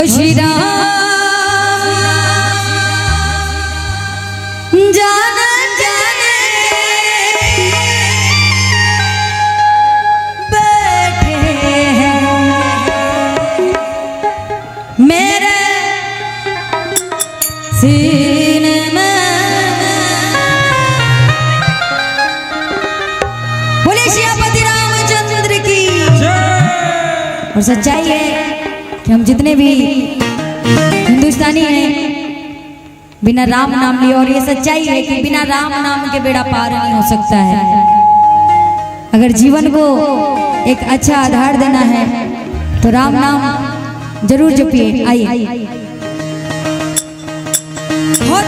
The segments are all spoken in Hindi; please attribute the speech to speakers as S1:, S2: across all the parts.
S1: श्री राम जान जाने बैठे हैं मेरे सीने में। बोले श्रीपति रामचंद्र की। और सच्चाई है कि हम जितने भी हिंदुस्तानी हैं बिना राम नाम लिए, और ये सच्चाई है कि बिना राम नाम के बेड़ा पार नहीं हो सकता है। अगर जीवन को एक अच्छा आधार देना है तो राम नाम जरूर जपिए। आइए हो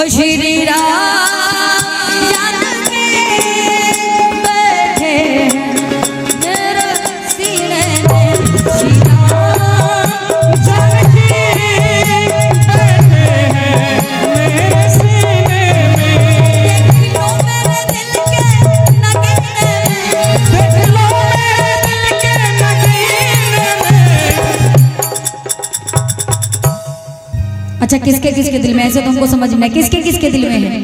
S1: श्री राम जान के बैठे मेरे सीने में। श्री राम जान के बैठे मेरे सीने में। देख लो मेरे दिल के नगीने में, देख लो मेरे दिल के नगीने में। अच्छा, किसके किसके दिल में, ऐसे तुमको समझना है किसके किसके दिल में है।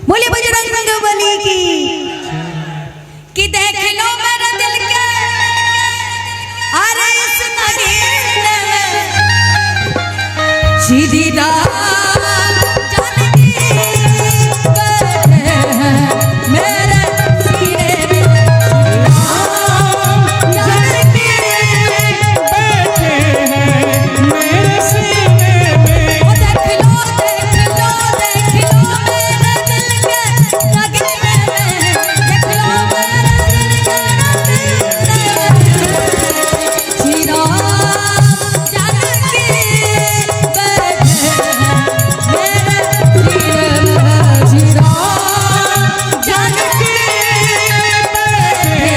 S1: बोले बजरंगबली की देख लो मेरा दिल के अरे इस नगीने में। श्री राम जान के बैठे मेरे सीने में। राम जान के बैठे मेरे सीने में। ओ देख लो मेरे दिल के नगीने में। देख लो मेरे दिल के नगीने में। श्री राम जान के बैठे मेरे सीने में। श्री राम जान के बैठे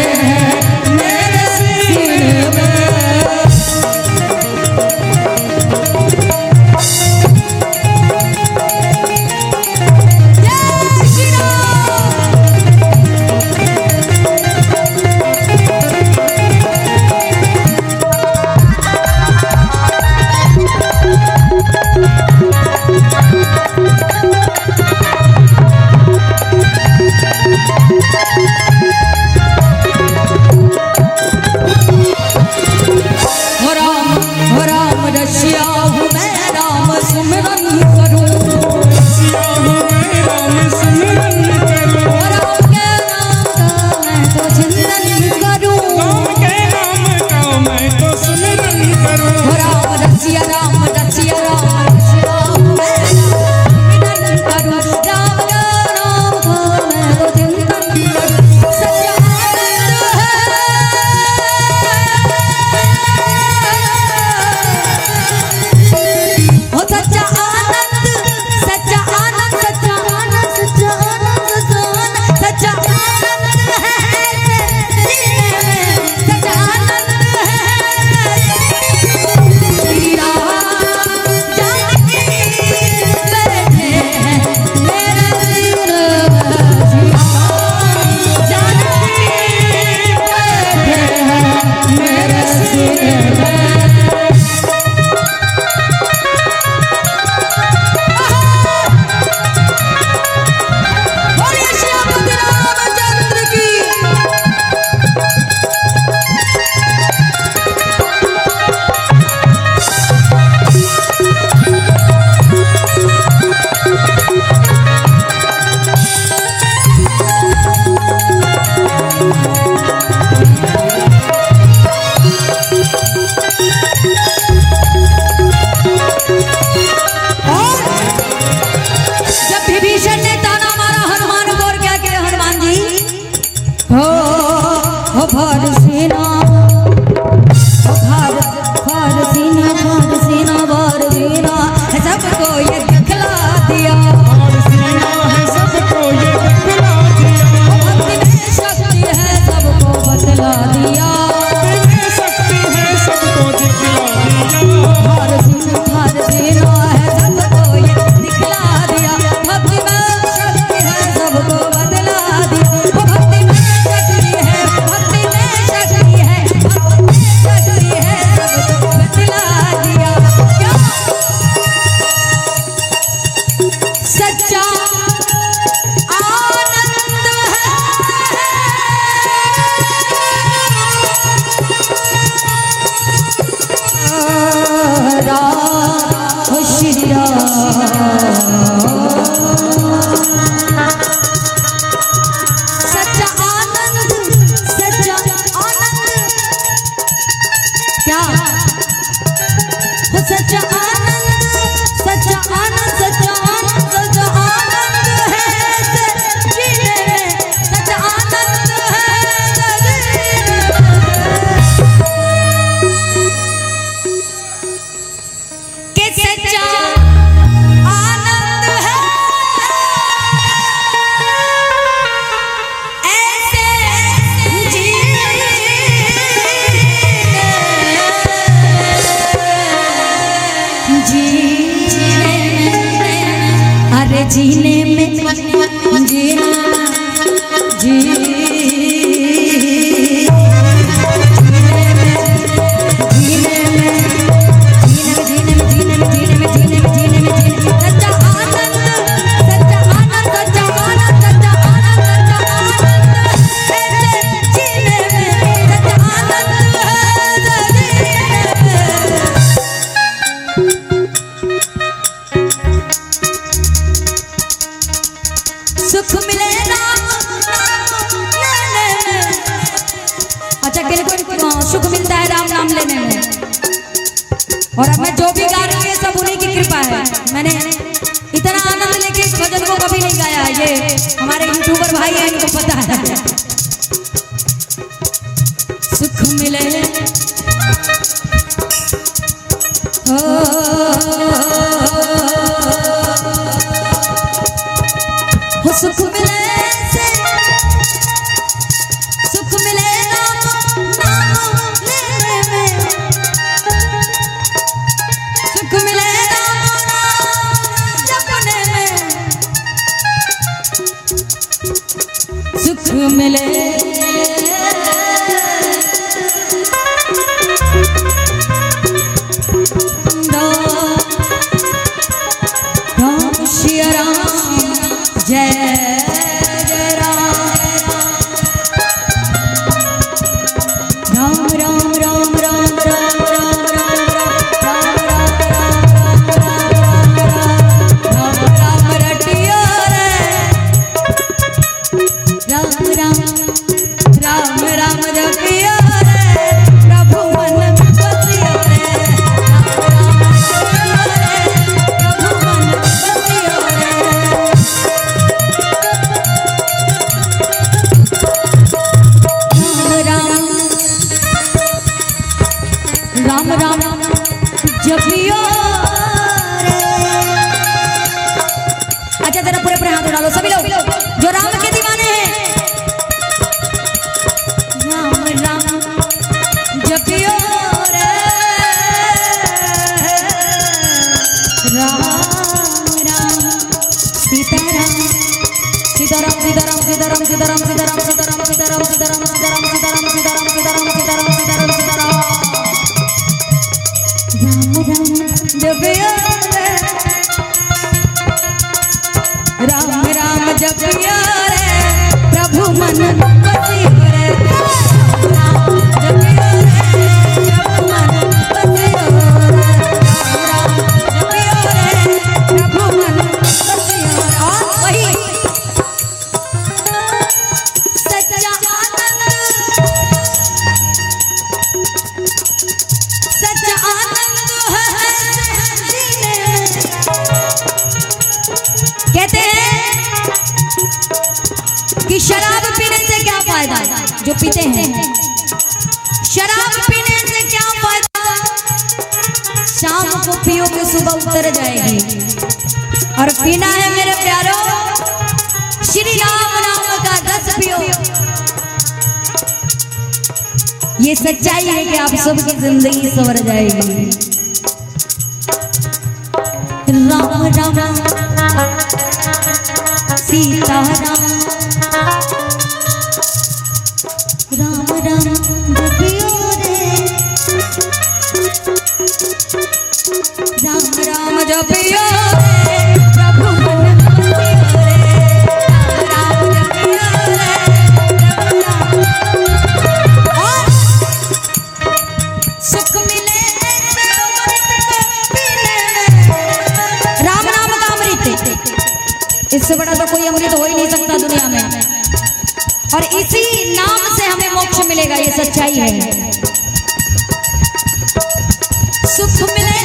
S1: मेरे सीने में। जय श्री राम। हो राम रसिया हूँ मैं, राम सुमिरन करूँ।
S2: रसिया हूँ मैं, राम सिमरन करूँ।
S1: हो राम के नाम का मैं तो चिंतन करूँ।
S2: राम के नाम का मैं तो सिमरन करूँ।
S1: हो राम रसिया राम रसिया राम रसिया हूँ मैं, राम सुमिरन करूँ। राम के नाम का मैं तो चिंतन करूँ। सच्चा आनंद हो सच्चा आनंद, सच्चा आनंद, सच्चा आनंद, सच्चा आनंद, सच्चा आनंद है सीने में। सच्चा आनंद है श्री राम सच्चा आनंद सच्चा आनंद सच्चा आनंद सच्चा आनंद है जीने में सच्चा आनंद है कि सच्चा आनंद है ऐसे जीने में जीना जी सुख मिले राम अच्छा किनको सुख मिलता है राम नाम लेने में। और अब मैं जो भी गा रही हूँ सब उन्हीं की कृपा है। मैंने इतना आनंद लेके इस भजन को कभी नहीं गाया। ये हमारे यूट्यूबर भाई हैं, इनको पता है। सुख मिले सुख मिले सुख मिले नाम लेने में सुख मिले नाम जपने में सुख मिले राम श्री राम जय जय राम राम राम राम राम राम राम राम राम राम रटिया रे राम राम राम राम रटिया रे प्रभु मन बसिया रे राम प्रभु मन बसिया रे राम राम जपियो रे। अच्छा जरा पूरे पूरे हाथ उठा लो सभी लोग जो राम के दीवाने हैं। राम राम जपियो रे राम राम सीताराम सीताराम सीताराम सीताराम सीताराम सीताराम सीताराम सीताराम सीताराम सीताराम सीताराम सीताराम सीताराम सीताराम सीताराम सीताराम राम राम जपिया रे प्रभु मन बसियो रे राम जपिया रे प्रभु मन बसियो रे राम जपिया रे प्रभु मन बसियो रे। और वही सच्चा आनंद सच्चा आनंद है जीने में। कहते हैं कि शराब पीने से क्या फायदा, जो पीते हैं शराब पीने से क्या फायदा, शाम को पियोगे सुबह उतर जाएगी। और पीना है मेरे प्यारों श्री राम नाम का रस पियो। ये सच्चाई है कि आप सबकी जिंदगी संवर जाएगी। राम राम सीताराम राम राम जपियो रे राम राम जपियो रे प्रभु मन बसियो रे राम जपियो रे और सुख मिले राम नाम का अमृत। इससे बड़ा तो कोई अमृत हो ही नहीं सकता दुनिया में। और इसी नाम से हमें मोक्ष मिलेगा, ये सच्चाई है। सुख मिले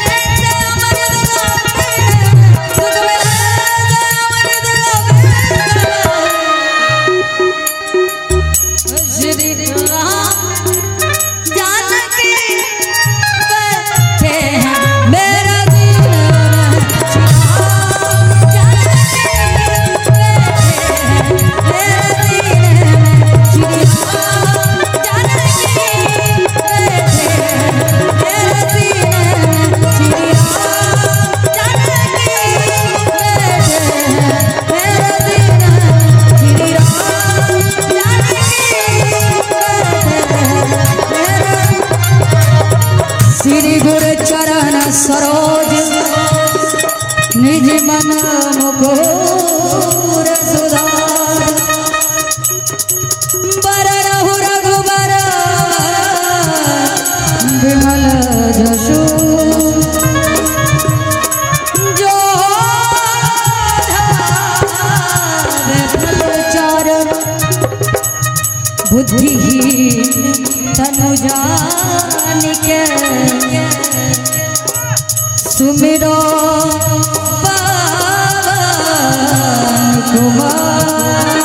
S1: मन मुकुर सुधार बर रहु रघुबर विमल जसु जो चरण बुद्धिहीन तनु जानिके सुमिरो पवन कुमार।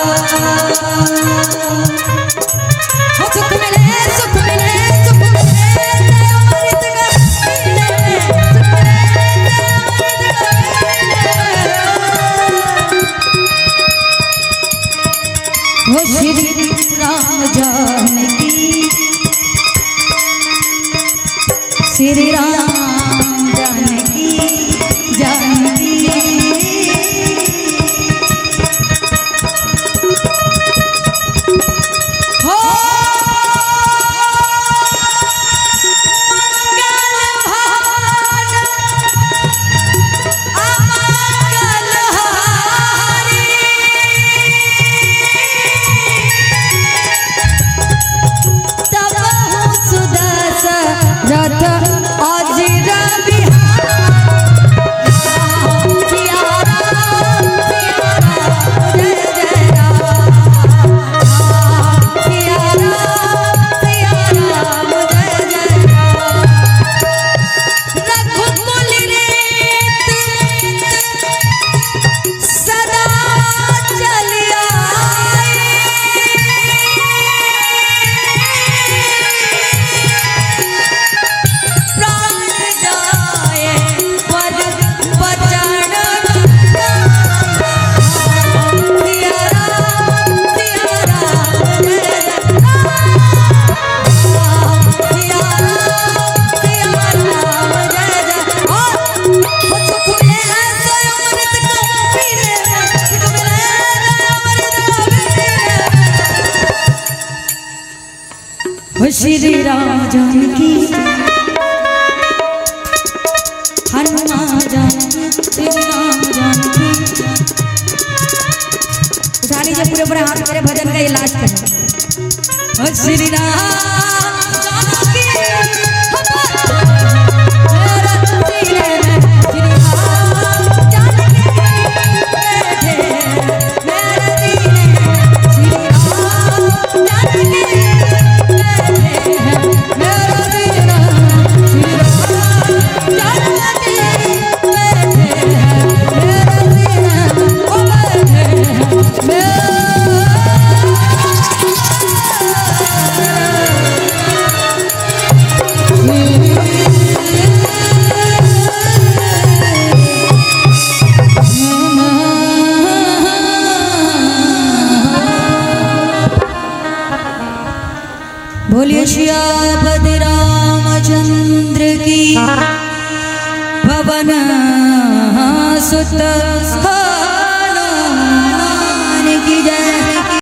S1: सुख मिले सुख मिले सुख मिले अमृत गले वो श्री राम जानकी श्री राम जानकी जानकी हो श्री राम जानकी हनुमान जानकी श्री राम जानकी। उठा लीजिए पूरे पूरे हाथ मेरे भजन का इलाज करें। श्री राम जानकी बोलिए श्यापति रामचंद्र की पवन सुत